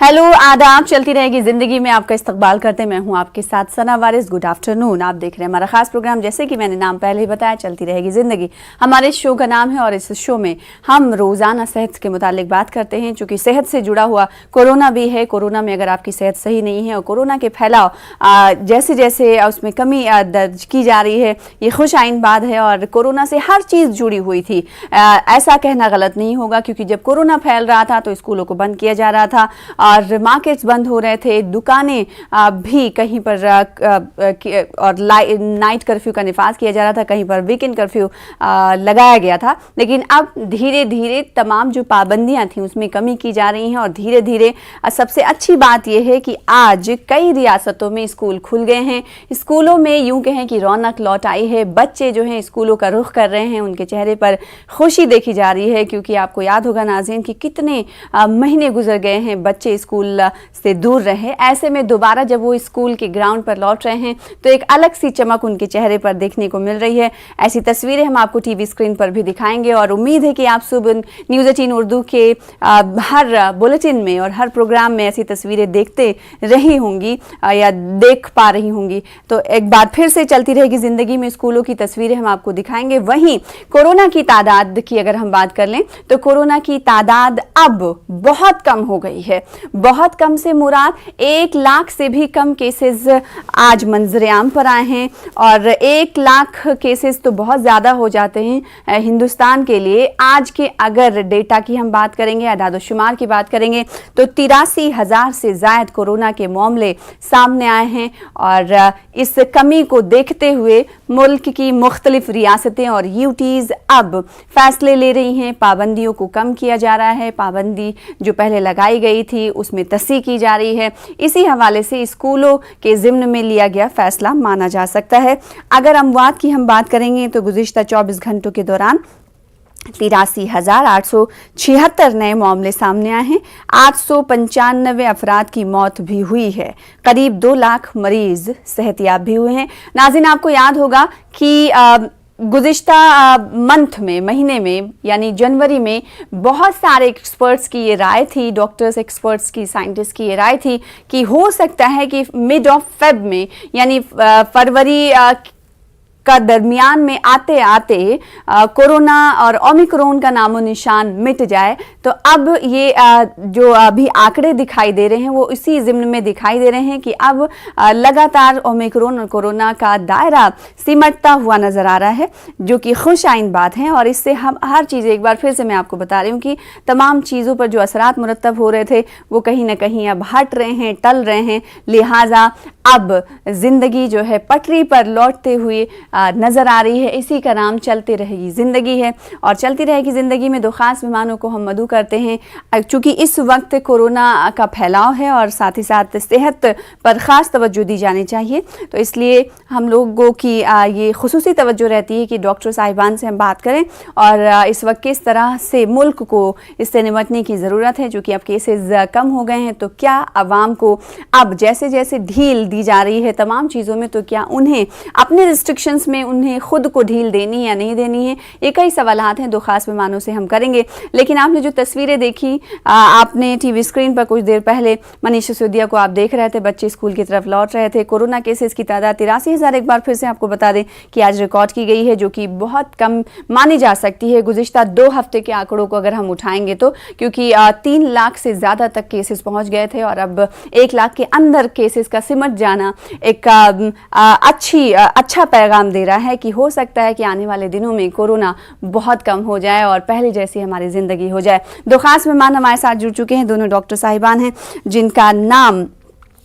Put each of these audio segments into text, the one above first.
Hello आदाब, चलती रहेगी जिंदगी में आपका इस्तकबाल करते मैं हूं आपके साथ सना वारिस। Good afternoon. आप देख रहे हैं हमारा खास प्रोग्राम, जैसे कि मैंने नाम पहले ही बताया, चलती रहेगी जिंदगी हमारे शो का नाम है। और इस शो में हम रोजाना सेहत के मुतालिक बात करते हैं, चूंकि सेहत से जुड़ा हुआ कोरोना भी है। कोरोना में अगर आपकी सेहत सही नहीं है और कोरोना के फैलाव जैसे जैसे उसमें कमी दर्ज की जा रही है, ये खुश आइन बात है। और कोरोना से हर चीज़ जुड़ी हुई थी, ऐसा कहना गलत नहीं होगा, क्योंकि जब कोरोना फैल रहा था तो स्कूलों को बंद किया जा रहा था और मार्केट्स बंद हो रहे थे, दुकानें भी कहीं पर और नाइट कर्फ्यू का निफाज किया जा रहा था, कहीं पर वीकेंड कर्फ्यू लगाया गया था। लेकिन अब धीरे धीरे तमाम जो पाबंदियां थी उसमें कमी की जा रही हैं और धीरे धीरे सबसे अच्छी बात यह है कि आज कई रियासतों में स्कूल खुल गए हैं। स्कूलों में यूं कहें कि रौनक लौट आई है। बच्चे जो हैं स्कूलों का रुख कर रहे हैं, उनके चेहरे पर खुशी देखी जा रही है, क्योंकि आपको याद होगा नाज़रीन कि कितने महीने गुजर गए हैं बच्चे स्कूल से दूर रहे। ऐसे में दोबारा जब वो स्कूल के ग्राउंड पर लौट रहे हैं तो एक अलग सी चमक उनके चेहरे पर देखने को मिल रही है। ऐसी तस्वीरें हम आपको टीवी स्क्रीन पर भी दिखाएंगे और उम्मीद है कि आप सुबह न्यूज़ 18 उर्दू के हर बुलेटिन में और हर प्रोग्राम में ऐसी तस्वीरें देखते रही होंगी या देख पा रही होंगी। तो एक बार फिर से चलती रहेगी जिंदगी में स्कूलों की तस्वीरें हम आपको दिखाएंगे। वहीं कोरोना की तादाद की अगर हम बात कर लें तो कोरोना की तादाद अब बहुत कम हो गई है। बहुत कम से मुराद 1 लाख से भी कम केसेस आज मंजर आम पर आए हैं और 1 लाख केसेस तो बहुत ज़्यादा हो जाते हैं हिंदुस्तान के लिए। आज के अगर डेटा की हम बात करेंगे, आदाद शुमार की बात करेंगे तो 83,000 से ज़ायद कोरोना के मामले सामने आए हैं। और इस कमी को देखते हुए मुल्क की मुख्तलिफ रियासतें और यूटीज़ अब फैसले ले रही हैं। पाबंदियों को कम किया जा रहा है, पाबंदी जो पहले लगाई गई थी उसमें तस्सी की जा रही है। इसी हवाले से स्कूलों के ज़िम्न में लिया गया फैसला माना जा सकता है। अगर अमवात की हम बात करेंगे तो गुज़िश्ता 24 घंटों के दौरान 83,876 नए मामले सामने आए हैं। 895 अफराद की मौत भी हुई है। करीब 2 लाख मरीज सेहतयाब भी हुए हैं। नाज़रीन, आपको याद होगा कि गुज़िश्ता मंथ में, महीने में यानी जनवरी में बहुत सारे एक्सपर्ट्स की ये राय थी, डॉक्टर्स, एक्सपर्ट्स की, साइंटिस्ट की ये राय थी कि हो सकता है कि मिड ऑफ फेब में यानी फरवरी का दरमियान में आते आते कोरोना और ओमिक्रॉन का नामो निशान मिट जाए। तो अब ये जो अभी आंकड़े दिखाई दे रहे हैं वो इसी ज़िम्न में दिखाई दे रहे हैं कि अब लगातार ओमिक्रॉन और कोरोना का दायरा सिमटता हुआ नज़र आ रहा है, जो कि खुश आइन बात है। और इससे हम हर चीज़, एक बार फिर से मैं आपको बता रही हूँ कि तमाम चीज़ों पर जो असरात मुरतब हो रहे थे वो कहीं ना कहीं अब हट रहे हैं, टल रहे हैं। लिहाजा अब ज़िंदगी जो है पटरी पर लौटते हुए नज़र आ रही है। इसी का नाम चलती रहेगी ज़िंदगी है। और चलती रहेगी ज़िंदगी में 2 ख़ास मेहमानों को हम मदऊ करते हैं, चूँकि इस वक्त कोरोना का फैलाव है और साथ ही साथ सेहत पर ख़ास तवज्जो दी जानी चाहिए। तो इसलिए हम लोगों की ये खुसूसी तवज्जो रहती है कि डॉक्टर साहिबान से हम बात करें और इस वक्त किस तरह से मुल्क को इससे निमटने की ज़रूरत है। चूँकि अब केसेस कम हो गए हैं तो क्या आवाम को अब जैसे जैसे ढील दी जा रही है तमाम चीज़ों में, तो क्या उन्हें अपने रिस्ट्रिक्शंस में उन्हें खुद को ढील देनी या नहीं देनी है, ये कई सवालात हैं। 2 खास मेहमानों से हम करेंगे। लेकिन आपने जो तस्वीरें देखी, आपने टीवी स्क्रीन पर कुछ देर पहले मनीष सिसोदिया को आप देख रहे थे, बच्चे स्कूल की तरफ लौट रहे थे। कोरोना केसेस की तादाद 83,000 एक बार फिर से आपको बता दें कि आज रिकॉर्ड की गई है, जो कि बहुत कम मानी जा सकती है गुज़िश्ता 2 हफ्ते के आंकड़ों को अगर हम उठाएंगे तो, क्योंकि 3 लाख से ज़्यादा तक केसेस पहुँच गए थे और अब 1 लाख के अंदर केसेस का सिमट जाना एक अच्छा पैगाम दे रहा है कि हो सकता है कि आने वाले दिनों में कोरोना बहुत कम हो जाए और पहले जैसी हमारी ज़िंदगी हो जाए। 2 खास मेहमान हमारे साथ जुड़ चुके हैं। दोनों डॉक्टर साहिबान हैं जिनका नाम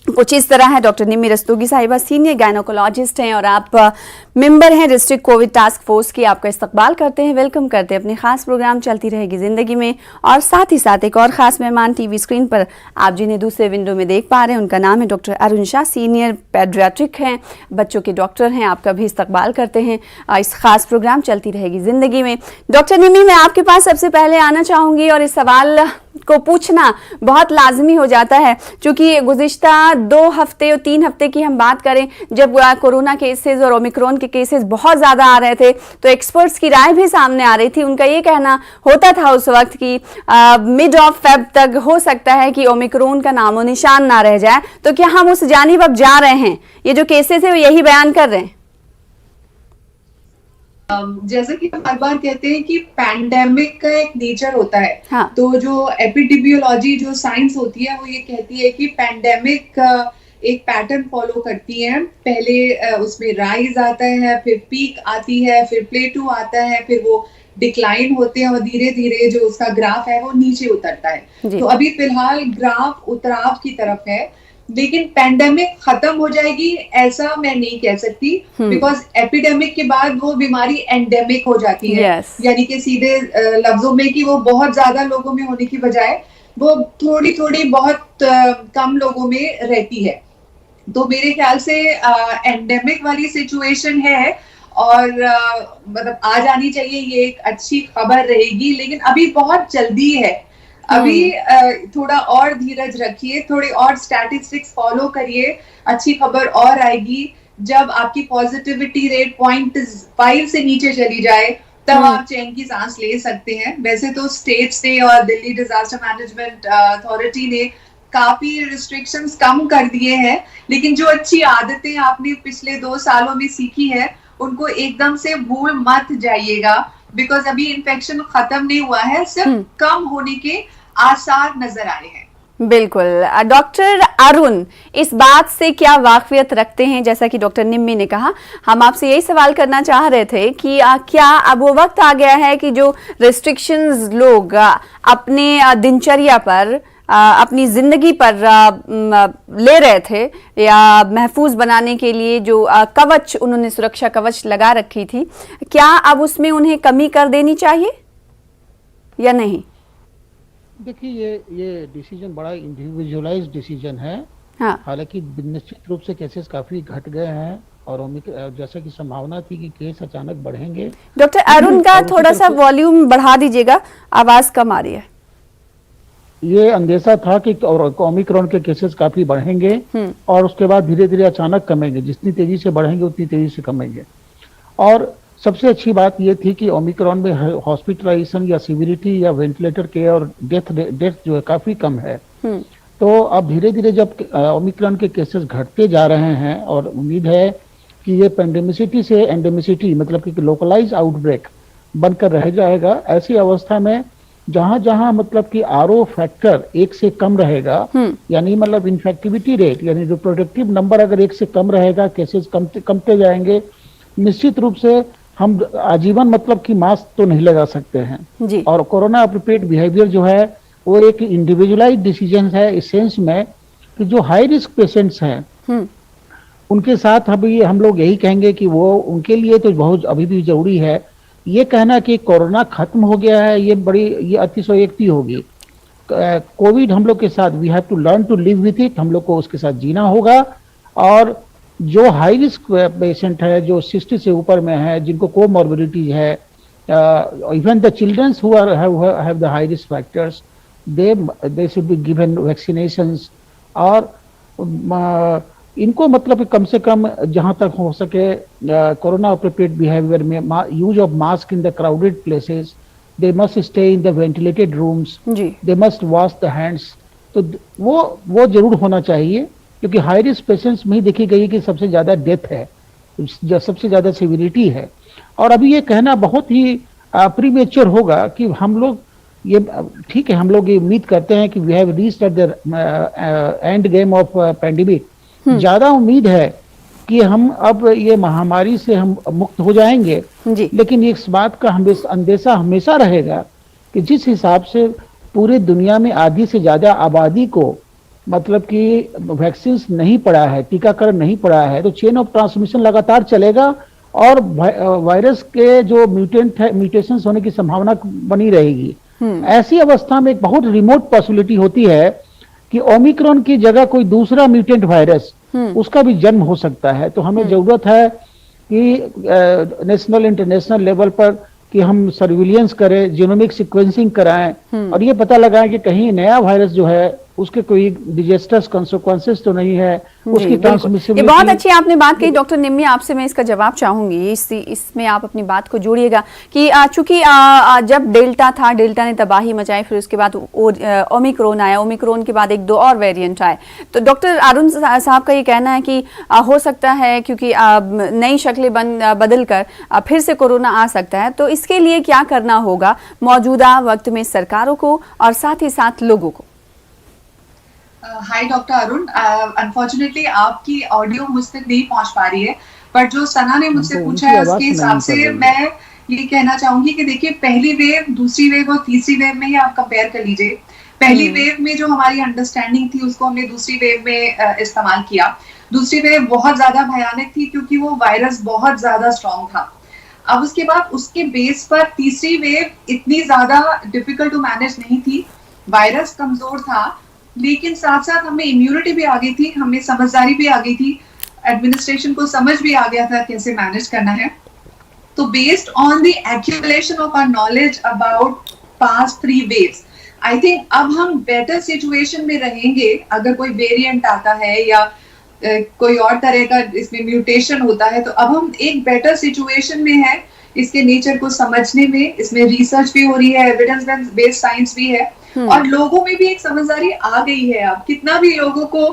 कुछ इस तरह है। डॉक्टर निम्मी रस्तोगी साहिबा सीनियर गायनोकोलॉजिस्ट हैं और आप मेंबर हैं डिस्ट्रिक्ट कोविड टास्क फोर्स की। आपका इस्तकबाल करते हैं, वेलकम करते हैं अपने खास प्रोग्राम चलती रहेगी ज़िंदगी में। और साथ ही साथ एक और ख़ास मेहमान टीवी स्क्रीन पर आप जिन्हें दूसरे विंडो में देख पा रहे हैं, उनका नाम है doctor Arun Shah, senior paediatric हैं, बच्चों के डॉक्टर हैं। आपका भी इस्तकबाल करते हैं इस खास प्रोग्राम चलती रहेगी ज़िंदगी में। डॉक्टर निम्मी, मैं आपके पास सबसे पहले आना चाहूँगी और इस सवाल को पूछना बहुत लाजमी हो जाता है, क्योंकि गुज़िश्ता 2 हफ्ते और 3 हफ्ते की हम बात करें, जब कोरोना केसेस और ओमिक्रॉन के केसेस बहुत ज़्यादा आ रहे थे, तो एक्सपर्ट्स की राय भी सामने आ रही थी। उनका ये कहना होता था उस वक्त कि मिड ऑफ फेब तक हो सकता है कि ओमिक्रॉन का नामो निशान ना रह जाए। तो क्या हम उस जानिब अब जा रहे हैं? ये जो केसेस है वो यही बयान कर रहे हैं। जैसा कि हम हर बार कहते हैं कि पैंडेमिक का एक नेचर होता है। हाँ। तो जो एपिडेमियोलॉजी जो साइंस होती है वो ये कहती है कि पैंडेमिक एक पैटर्न फॉलो करती है। पहले उसमें राइज आता है, फिर पीक आती है, फिर प्लेटू आता है, फिर वो डिक्लाइन होते हैं और धीरे धीरे जो उसका ग्राफ है वो नीचे उतरता है। तो अभी फिलहाल ग्राफ उतराव की तरफ है, लेकिन पैंडेमिक खत्म हो जाएगी ऐसा मैं नहीं कह सकती, बिकॉज एपिडेमिक के बाद वो बीमारी एंडेमिक हो जाती है। यानी कि सीधे लफ्जों में कि वो बहुत ज्यादा लोगों में होने की बजाय वो थोड़ी थोड़ी बहुत कम लोगों में रहती है। तो मेरे ख्याल से एंडेमिक वाली सिचुएशन है और मतलब आ जानी चाहिए, ये एक अच्छी खबर रहेगी, लेकिन अभी बहुत जल्दी है। अभी थोड़ा और धीरज रखिए, थोड़े और स्टैटिस्टिक्स फॉलो करिए, अच्छी खबर और आएगी जब आपकी पॉजिटिविटी रेट 0.5 से नीचे चली जाए, तब आप चैन की सांस ले सकते हैं। वैसे तो स्टेट्स ने और दिल्ली डिजास्टर मैनेजमेंट अथॉरिटी ने काफी रिस्ट्रिक्शंस कम कर दिए हैं, लेकिन जो अच्छी आदतें आपने पिछले 2 सालों में सीखी है उनको एकदम से भूल मत जाइएगा, बिकॉज अभी इन्फेक्शन खत्म नहीं हुआ है, सिर्फ कम होने के आसार नजर आ रहे हैं। बिल्कुल। डॉक्टर अरुण इस बात से क्या वाकफियत रखते हैं? जैसा कि डॉक्टर निम्मी ने कहा, हम आपसे यही सवाल करना चाह रहे थे कि क्या अब वो वक्त आ गया है कि जो रिस्ट्रिक्शंस लोग अपने दिनचर्या पर, अपनी जिंदगी पर ले रहे थे या महफूज बनाने के लिए जो कवच उन्होंने सुरक्षा कवच लगा रखी थी, क्या अब उसमें उन्हें कमी कर देनी चाहिए या नहीं? देखिए, ये डिसीजन बड़ा इंडिविजुअलाइज्ड डिसीजन है। हाँ। हालांकि निश्चित रूप से केसेस काफी घट गए हैं और जैसा कि संभावना थी कि केस अचानक बढ़ेंगे। डॉक्टर अरुण का थोड़ा सा वॉल्यूम बढ़ा दीजिएगा, आवाज कम आ रही है। ये अंदेशा था कि ओमिक्रॉन के केसेस काफी बढ़ेंगे और उसके बाद धीरे धीरे अचानक कमेंगे, जितनी तेजी से बढ़ेंगे उतनी तेजी से कमेंगे। और सबसे अच्छी बात ये थी कि ओमिक्रॉन में हॉस्पिटलाइजेशन या सिविरिटी या वेंटिलेटर केयर और डेथ जो है काफी कम है। तो अब धीरे धीरे जब ओमिक्रॉन के केसेस घटते जा रहे हैं और उम्मीद है कि ये पेंडेमिसिटी से एंडेमिसिटी मतलब कि लोकलाइज आउटब्रेक बनकर रह जाएगा, ऐसी अवस्था में जहां जहां मतलब कि आरओ फैक्टर 1 से कम रहेगा, यानी मतलब इन्फेक्टिविटी रेट यानी रिप्रोडक्टिव नंबर अगर 1 से कम रहेगा, केसेस कमते जाएंगे। निश्चित रूप से हम आजीवन मतलब कि मास्क तो नहीं लगा सकते हैं और कोरोना अप्रोप्रिएट बिहेवियर जो है वो एक इंडिविजुअलाइज्ड डिसीजन है इस सेंस में कि जो हाई रिस्क पेशेंट्स हैं उनके साथ अभी हम लोग यही कहेंगे कि वो उनके लिए तो बहुत अभी भी जरूरी है। ये कहना कि कोरोना खत्म हो गया है ये अतिशयोक्ति होगी। कोविड हम लोग के साथ we have to learn to live with it, हम लोग को उसके साथ जीना होगा। और जो हाई रिस्क पेशेंट है, जो 60 से ऊपर में है, जिनको कोमॉर्बिडिटी है, even the childrens who have the high risk factors, they should be given vaccinations. और इनको मतलब कम से कम जहां तक हो सके कोरोना अप्रोप्रिएट बिहेवियर में use of mask in the crowded places, they must stay in the ventilated rooms, they must wash the hands. तो वो जरूर होना चाहिए, क्योंकि हाई रिस्क पेशेंट्स में ही देखी गई कि सबसे ज्यादा डेथ है, सबसे ज्यादा सिविरिटी है। और अभी ये कहना बहुत ही प्रीमेच्योर होगा कि हम लोग ये ठीक है, हम लोग ये उम्मीद करते हैं कि we have reached at the end game of pandemic. ज्यादा उम्मीद है कि हम अब ये महामारी से हम मुक्त हो जाएंगे, लेकिन इस बात का अंदेशा हमेशा रहेगा कि जिस हिसाब से पूरी दुनिया में आधी से ज्यादा आबादी को मतलब कि वैक्सीन नहीं पड़ा है, टीकाकरण नहीं पड़ा है, तो चेन ऑफ ट्रांसमिशन लगातार चलेगा और वायरस के जो म्यूटेशंस होने की संभावना बनी रहेगी। ऐसी अवस्था में एक बहुत रिमोट पॉसिबिलिटी होती है कि ओमिक्रॉन की जगह कोई दूसरा म्यूटेंट वायरस उसका भी जन्म हो सकता है। तो हमें जरूरत है कि नेशनल इंटरनेशनल लेवल पर कि हम सर्विलियंस करें, जीनोमिक सीक्वेंसिंग कराएं और ये पता लगाएं कि कहीं नया वायरस जो है उसके कोई डिजास्टर्स कॉन्सिक्वेंसेस तो नहीं है, जी, उसकी बिल्कुल। ये बहुत ट्रांसमिसिबिलिटी। अच्छी आपने बात कही डॉक्टर निम्मी, आपसे मैं इसका जवाब चाहूंगी, इसमें आप अपनी बात को जोड़िएगा कि चूंकि जब डेल्टा था, डेल्टा ने तबाही मचाई, फिर उसके बाद ओमिक्रॉन आया, ओमिक्रॉन के बाद एक दो और वेरिएंट आए, तो डॉक्टर अरुण साहब का ये कहना है कि हो सकता है क्योंकि नई शक्लें बदल कर फिर से कोरोना आ सकता है, तो इसके लिए क्या करना होगा मौजूदा वक्त में सरकारों को और साथ ही साथ लोगों को? हाय डॉक्टर अरुण, अनफॉर्चुनेटली आपकी ऑडियो मुझ तक नहीं पहुंच पा रही है, पर जो सना ने मुझसे पूछा है उसके हिसाब से मैं ये कहना चाहूंगी कि देखिए, पहली वेव, दूसरी वेव और तीसरी वेव में ही आप कंपेयर कर लीजिए। पहली वेव में जो हमारी अंडरस्टैंडिंग थी उसको हमने दूसरी वेव में इस्तेमाल किया। दूसरी वेव बहुत ज्यादा भयानक थी क्योंकि वो वायरस बहुत ज्यादा स्ट्रॉन्ग था। अब उसके बाद उसके बेस पर तीसरी वेव इतनी ज्यादा डिफिकल्ट टू मैनेज नहीं थी, वायरस कमजोर था, लेकिन साथ साथ हमें इम्यूनिटी भी आ गई थी, हमें समझदारी भी आ गई थी, एडमिनिस्ट्रेशन को समझ भी आ गया था कैसे मैनेज करना है। तो based on the accumulation of our knowledge about past 3 waves, I think अब हम बेटर सिचुएशन में रहेंगे। अगर कोई वेरिएंट आता है या कोई और तरह का इसमें म्यूटेशन होता है, तो अब हम एक बेटर सिचुएशन में है इसके नेचर को समझने में। इसमें रिसर्च भी हो रही है, एविडेंस बेस्ड साइंस भी है, और लोगों में भी एक समझदारी आ गई है। अब कितना भी लोगों को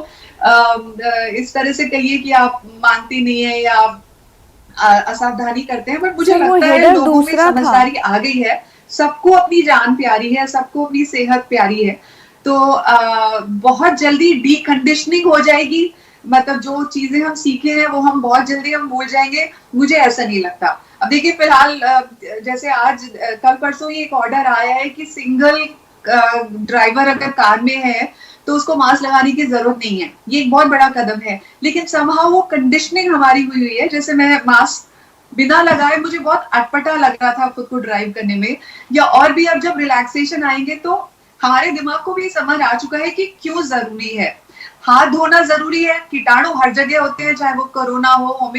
इस तरह से कहिए कि आप मानती नहीं है या असावधानी करते हैं, बट मुझे लगता है लोगों में समझदारी आ गई है। सबको अपनी जान प्यारी है, सबको अपनी सेहत प्यारी है, तो बहुत जल्दी डीकंडीशनिंग हो जाएगी। मतलब जो चीजें हम सीखे हैं वो हम बहुत जल्दी हम भूल जाएंगे, मुझे ऐसा नहीं लगता। अब देखिए, फिलहाल जैसे आज कल परसों ही एक ऑर्डर आया है कि सिंगल ड्राइवर अगर कार में है तो उसको मास्क लगाने की जरूरत नहीं है। ये एक बहुत बड़ा कदम है, लेकिन समहाउ वो कंडीशनिंग हमारी हुई है। जैसे मैं मास्क बिना लगाए मुझे बहुत अटपटा लग रहा था खुद को ड्राइव करने में, या और भी अब जब रिलैक्सेशन आएंगे तो हमारे दिमाग को भी समझ आ चुका है कि क्यों जरूरी है। हाथ धोना जरूरी है, कीटाणु हर जगह होते हैं, चाहे वो कोरोना हो,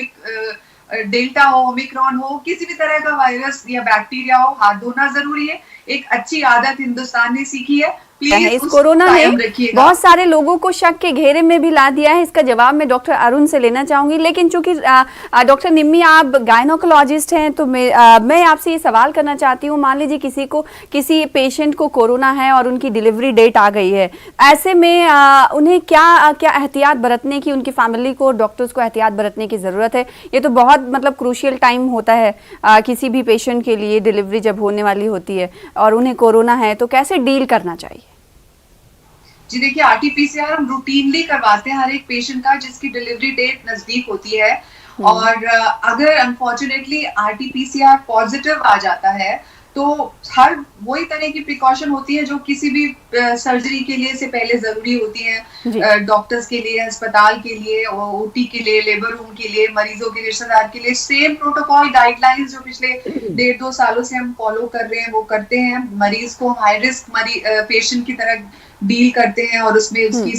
डेल्टा हो, ओमिक्रॉन हो, किसी भी तरह का वायरस या बैक्टीरिया हो, हाथ धोना जरूरी है। एक अच्छी आदत हिंदुस्तान ने सीखी है, इस कोरोना ने बहुत सारे लोगों को शक के घेरे में भी ला दिया है। इसका जवाब मैं डॉक्टर अरुण से लेना चाहूंगी, लेकिन चूंकि डॉक्टर निम्मी आप गायनोकोलॉजिस्ट हैं, तो मैं आपसे ये सवाल करना चाहती हूँ। मान लीजिए किसी पेशेंट को कोरोना है और उनकी डिलीवरी डेट आ गई है, ऐसे में उन्हें क्या एहतियात बरतने की, उनकी फैमिली को, डॉक्टर्स को एहतियात बरतने की जरूरत है? ये तो बहुत मतलब क्रूशियल टाइम होता है किसी भी पेशेंट के लिए, डिलीवरी जब होने वाली होती है और उन्हें कोरोना है, तो कैसे डील करना चाहिए? जी देखिए, आरटीपीसीआर हम रूटीनली करवाते हैं हर एक पेशेंट का जिसकी डिलीवरी डेट नजदीक होती है, और अगर अनफॉर्चुनेटली आरटीपीसीआर पॉजिटिव आ जाता है तो हर वही तरह की प्रिकॉशन होती है जो किसी भी सर्जरी के लिए से पहले जरूरी होती है, डॉक्टर्स के लिए, अस्पताल के लिए, ओटी के लिए, लेबर रूम के लिए, मरीजों के रिश्तेदार के लिए। सेम प्रोटोकॉल गाइडलाइंस जो पिछले 1.5-2 सालों से हम फॉलो कर रहे हैं वो करते हैं। मरीज को हाई रिस्क पेशेंट की तरह डील करते हैं, और उसमें उसकी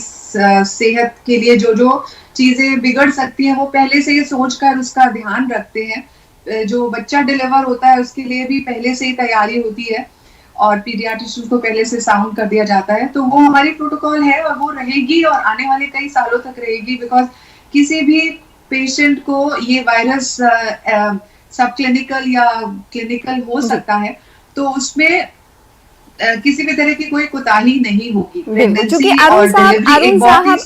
सेहत के लिए जो जो चीजें बिगड़ सकती हैं वो पहले से ही सोचकर उसका ध्यान रखते हैं। जो बच्चा डिलीवर होता है उसके लिए भी पहले से ही तैयारी होती है, और पीडियाट्रिशियन को पहले से साउंड कर दिया जाता है। तो वो हमारी प्रोटोकॉल है और वो रहेगी और आने वाले कई सालों तक रहेगी, बिकॉज किसी भी पेशेंट को ये वायरस सब क्लिनिकल या क्लिनिकल हो सकता है, तो उसमें किसी भी तरह की कोई कोताही नहीं होगी। क्योंकि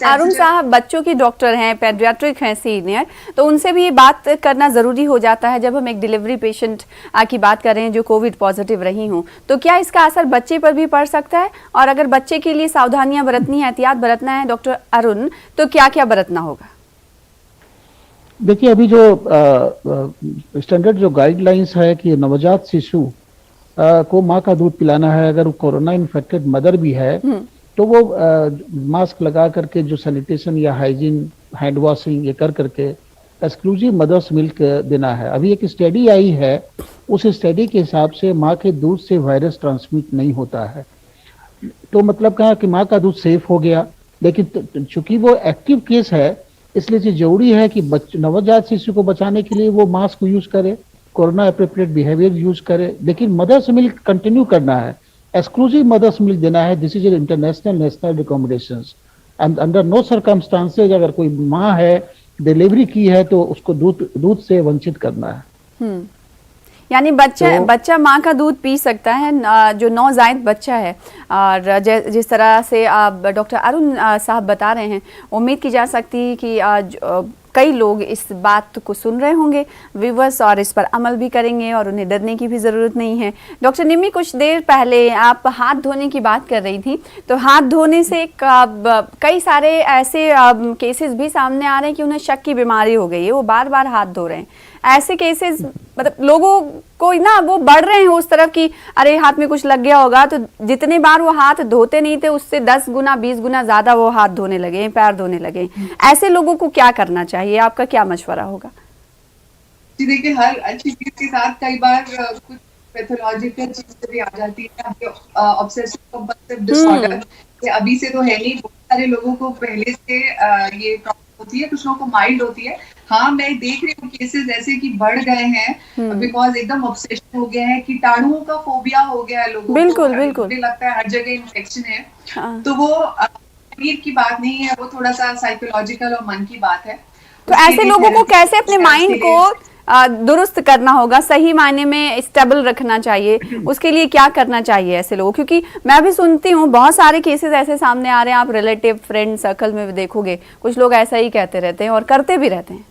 अरुण साहब बच्चों के डॉक्टर हैं, पेडियाट्रिक हैं, सीनियर, तो उनसे भी ये बात करना जरूरी हो जाता है जब हम एक डिलीवरी पेशेंट की बात कर रहे हैं जो कोविड पॉजिटिव रही हूं, तो क्या इसका असर बच्चे पर भी पड़ सकता है? और अगर बच्चे के लिए सावधानियां बरतनी है, एहतियात बरतना है डॉक्टर अरुण, तो क्या क्या बरतना होगा? देखिए, अभी जो स्टैंडर्ड जो गाइडलाइंस है कि नवजात शिशु को माँ का दूध पिलाना है, अगर वो कोरोना इन्फेक्टेड मदर भी है तो वो मास्क लगा करके जो सैनिटेशन या हाइजीन, हैंड वॉशिंग ये कर करके एक्सक्लूसिव मदर्स मिल्क देना है। अभी एक स्टडी आई है, उस स्टडी के हिसाब से माँ के दूध से वायरस ट्रांसमिट नहीं होता है। तो मतलब कहा कि माँ का दूध सेफ हो गया, लेकिन चूंकि वो एक्टिव केस है इसलिए जरूरी है कि नवजात शिशु को बचाने के लिए वो मास्क यूज करे, कोरोना अप्रोप्रिएट बिहेवियर यूज करे, लेकिन मदर्स मिल्क कंटिन्यू करना है, एक्सक्लूसिव मदर्स मिल्क देना है। This is an international national recommendations and under no circumstances अगर कोई माँ है डिलीवरी की है तो उसको दूध से वंचित करना है। यानी बच्चा माँ का दूध पी सकता है, जो नवजायद बच्चा है। और जिस तरह से आप डॉक्टर अरुण साहब बता रहे हैं, उम्मीद की जा सकती है कि आज कई लोग इस बात को सुन रहे होंगे व्यूवर्स और इस पर अमल भी करेंगे और उन्हें डरने की भी ज़रूरत नहीं है। डॉक्टर निम्मी, कुछ देर पहले आप हाथ धोने की बात कर रही थी, तो हाथ धोने से कई सारे ऐसे केसेस भी सामने आ रहे हैं कि उन्हें शक की बीमारी हो गई है, वो बार बार हाथ धो रहे हैं। ऐसे केसेस मतलब लोगों को ना वो बढ़ रहे हैं उस तरफ कि अरे हाथ में कुछ लग गया होगा, तो जितने बार वो हाथ धोते नहीं थे उससे 10 गुना 20 गुना ज्यादा वो हाथ धोने लगे, पैर धोने लगे। ऐसे लोगों को क्या करना चाहिए, आपका क्या मशवरा होगा? जी देखिए, हर अच्छी चीज के साथ कई बार कुछ पैथोलॉजिकल चीजें भी आ जाती है। ऑब्सेसिव कंपल्सिव डिसऑर्डर अभी से तो है नहीं, बहुत सारे लोगों को पहले से ये प्रॉब्लम होती है, कुछ लोगों को माइल्ड होती है। हाँ, मैं देख रही हूँ केसेस ऐसे कि बढ़ गए हैं बिकॉज एकदम ऑब्सेशन हो गया है, कीटाणुओं का फोबिया हो गया है लोगों बिल्कुल, को। बिल्कुल। मुझे लगता है हर जगह इन्फेक्शन है। हाँ। तो वो शरीर की बात नहीं है, वो थोड़ा सा साइकोलॉजिकल और मन की बात है। तो ऐसे लोगों को कैसे अपने माइंड को दुरुस्त करना होगा, सही मायने में स्टेबल रखना चाहिए, उसके लिए क्या करना चाहिए ऐसे लोगों? क्योंकि मैं भी सुनती हूँ बहुत सारे केसेस ऐसे सामने आ रहे हैं, आप रिलेटिव फ्रेंड सर्कल में भी देखोगे कुछ लोग ऐसा ही कहते रहते हैं और करते भी रहते हैं।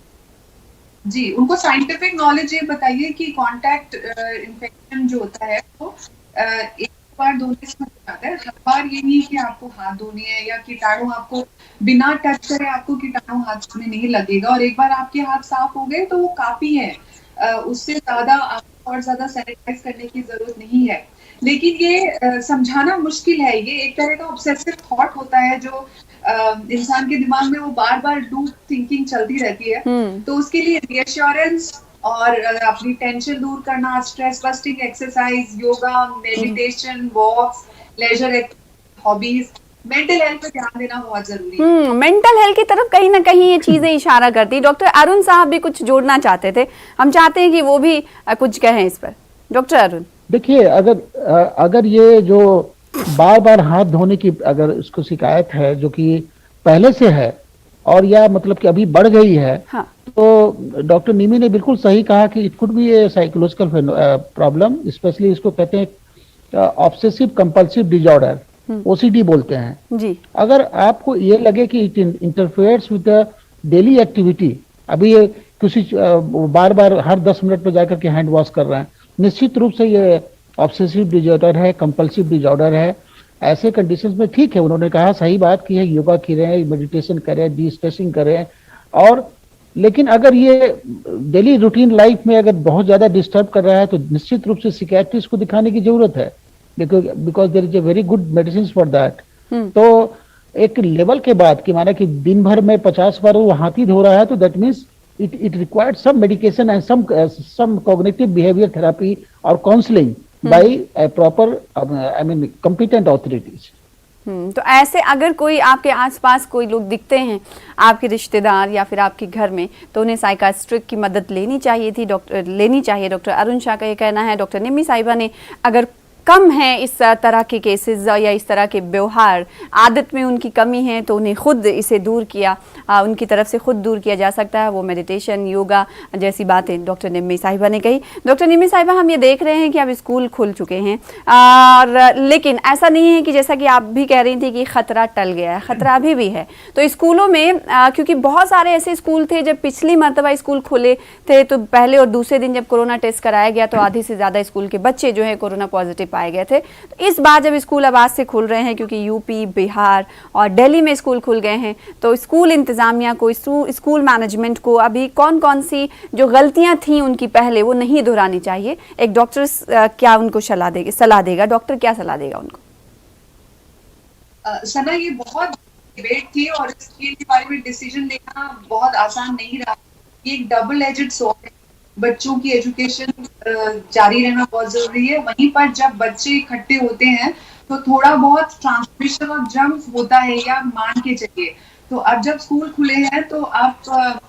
जी, उनको साइंटिफिक नॉलेज ये बताइए कि कांटेक्ट इन्फेक्शन जो होता है वो एक बार धोने से हो जाता है। हर बार ये नहीं कि आपको हाथ धोने है या कीटाणु आपको बिना टच करे आपको कीटाणु हाथ में नहीं लगेगा, और एक बार आपके हाथ साफ हो गए तो वो काफी है। उससे ज्यादा आपको और ज्यादा सैनिटाइज करने की जरूरत नहीं है। लेकिन ये समझाना मुश्किल है। ये एक तरह का ऑब्सेसिव थॉट होता है जो इंसान के दिमाग में वो बार बार लूप थिंकिंग चलती रहती है। तो उसके लिए रिएश्योरेंस और अपनी टेंशन दूर करना, stress busting exercise, yoga, meditation, walks, leisure hobbies, mental health पे ध्यान देना बहुत जरूरी है। मेंटल हेल्थ की तरफ कहीं ना कहीं ये चीजें इशारा करती है। डॉक्टर अरुण साहब भी कुछ जोड़ना चाहते थे, हम चाहते हैं कि वो भी कुछ कहें इस पर। डॉक्टर अरुण, देखिए, अगर ये जो बार बार हाथ धोने की अगर इसको शिकायत है जो कि पहले से है और या मतलब कि अभी बढ़ गई है, हाँ। तो डॉक्टर निमी ने बिल्कुल सही कहा कि it could be A psychological problem, specially इसको कहते हैं ऑब्सेसिव कंपल्सिव डिसऑर्डर, ओसीडी बोलते हैं जी। अगर आपको ये लगे कि it interferes with the daily activity, अभी ये किसी बार बार हर 10 मिनट पर जाकर के हैंड वॉश कर रहे हैं, निश्चित रूप से ये ऑब्सेसिव डिसऑर्डर है, कंपल्सिव डिसऑर्डर है। ऐसे कंडीशंस में ठीक है, उन्होंने कहा सही बात की है, योगा करें, मेडिटेशन करें, डी स्ट्रेसिंग करें। और लेकिन अगर ये डेली रूटीन लाइफ में अगर बहुत ज्यादा डिस्टर्ब कर रहा है तो निश्चित रूप से सिकेट्रिस्ट को दिखाने की जरूरत है, because there is a very good medicine for that. तो एक लेवल के बाद कि माना कि दिन भर में 50 बार वो हाथ ही धो रहा है तो that means it required some medication and some cognitive behavior therapy or counseling by a proper competent authorities. तो ऐसे अगर कोई आपके आसपास कोई लोग दिखते हैं, आपके रिश्तेदार या फिर आपके घर में, तो उन्हें साइकाट्रिस्ट की मदद लेनी चाहिए। डॉक्टर अरुण शाह का ये कहना है। डॉक्टर निम्मी साहिबा ने अगर कम है इस तरह के केसेस या इस तरह के व्यवहार, आदत में उनकी कमी है, तो उन्हें खुद इसे दूर किया, उनकी तरफ से खुद दूर किया जा सकता है। वो मेडिटेशन, योगा जैसी बातें डॉक्टर निम्मी साहिबा ने कही। डॉक्टर निम्मी साहिबा, हम ये देख रहे हैं कि अब स्कूल खुल चुके हैं, और लेकिन ऐसा नहीं है कि जैसा कि आप भी कह रही थी कि खतरा टल गया है, खतरा अभी भी है। तो स्कूलों में क्योंकि बहुत सारे ऐसे स्कूल थे जब पिछली मरतबा स्कूल खुले थे, तो पहले और दूसरे दिन जब कोरोना टेस्ट कराया गया तो आधी से ज़्यादा स्कूल के बच्चे जो है कोरोना पॉजिटिव पाए गए थे। तो इस बार जब स्कूल अब आज से खुल रहे हैं, क्योंकि यूपी, बिहार और दिल्ली में स्कूल खुल गए हैं, तो स्कूल इंतजामिया को, स्कूल मैनेजमेंट को अभी कौन कौन सी जो गलतियां थी उनकी पहले, वो नहीं दोहरानी चाहिए। एक डॉक्टर क्या उनको सलाह देगा? डॉक्टर क्या सलाह देगा उनको? सना, ये बहुत डिबेट थी और इसके बारे में डिसीजन लेना बहुत आसान नहीं रहा। ये एक डबल एजेड स्वॉर्ड है। बच्चों की एजुकेशन जारी रहना बहुत जरूरी है, वहीं पर जब बच्चे इकट्ठे होते हैं तो थोड़ा बहुत ट्रांसमिशन ऑफ जर्म्स होता है, या मान के चलिए। तो अब जब स्कूल खुले हैं तो आप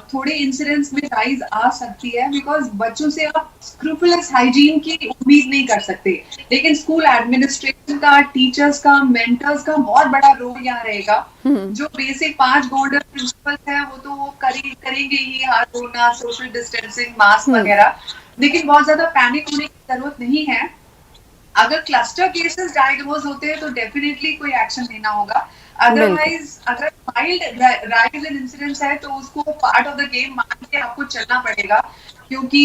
थोड़े इंसिडेंट्स में राइज आ सकती है, बिकॉज बच्चों से आप स्क्रूपुलस हाइजीन की उम्मीद नहीं कर सकते, लेकिन स्कूल एडमिनिस्ट्रेशन का, टीचर्स का, मेंटर्स का बहुत बड़ा रोल यहाँ रहेगा। जो बेसिक 5 गोल्डन प्रिंसिपल्स है वो तो वो करेंगे ही, हाथ धोना, सोशल डिस्टेंसिंग, मास्क वगैरह, लेकिन बहुत ज्यादा पैनिक होने की जरूरत नहीं है। अगर क्लस्टर केसेस डायग्नोज होते हैं तो डेफिनेटली कोई एक्शन लेना होगा, अदरवाइज अगर माइल्ड राइज इन इंसिडेंट्स है तो उसको पार्ट ऑफ द गेम मान के आपको चलना पड़ेगा, क्योंकि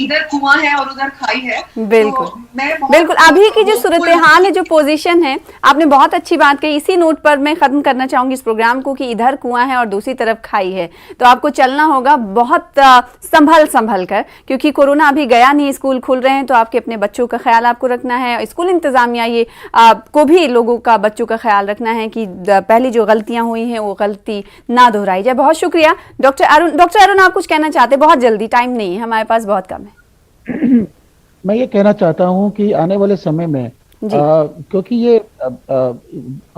इधर कुआं है और उधर खाई है। बिल्कुल तो मैं बिल्कुल, अभी की जो सूरत हाल है, जो पोजीशन है, आपने बहुत अच्छी बात कही। इसी नोट पर मैं खत्म करना चाहूंगी इस प्रोग्राम को कि इधर कुआं है और दूसरी तरफ खाई है, तो आपको चलना होगा बहुत संभल कर, क्योंकि कोरोना अभी गया नहीं, स्कूल खुल रहे हैं, तो आपके अपने बच्चों का ख्याल आपको रखना है, स्कूल इंतजामिया ये को भी लोगों का, बच्चों का ख्याल रखना है कि पहली जो गलतियां हुई हैं वो गलती ना दोहराई जाए। बहुत शुक्रिया डॉक्टर अरुण। डॉक्टर अरुण, आप कुछ कहना चाहते हैं? बहुत जल्दी, टाइम नहीं है हमारे पास, बहुत कम है। मैं ये कहना चाहता हूं कि आने वाले समय में क्योंकि ये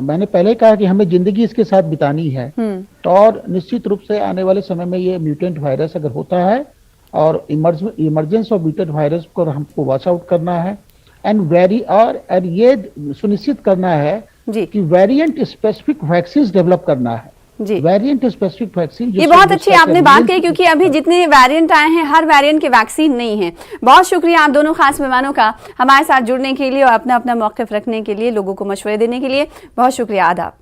मैंने पहले कहा कि हमें जिंदगी इसके साथ बितानी है, तो और निश्चित रूप से आने वाले समय में ये म्यूटेंट वायरस अगर होता है और इमरजेंस ऑफ म्यूटेंट वायरस को हमको वॉच आउट करना है, एंड ये सुनिश्चित करना है कि वेरिएंट स्पेसिफिक वैक्सीन डेवलप करना है। जी, वेरिएंट स्पेसिफिक वैक्सीन, ये बहुत अच्छी आपने बात कही, क्योंकि अभी जितने वेरिएंट आए हैं हर वेरिएंट के वैक्सीन नहीं है। बहुत शुक्रिया आप दोनों खास मेहमानों का हमारे साथ जुड़ने के लिए और अपना अपना मौक़िफ़ रखने के लिए, लोगों को मशवरे देने के लिए। बहुत शुक्रिया, आदाब।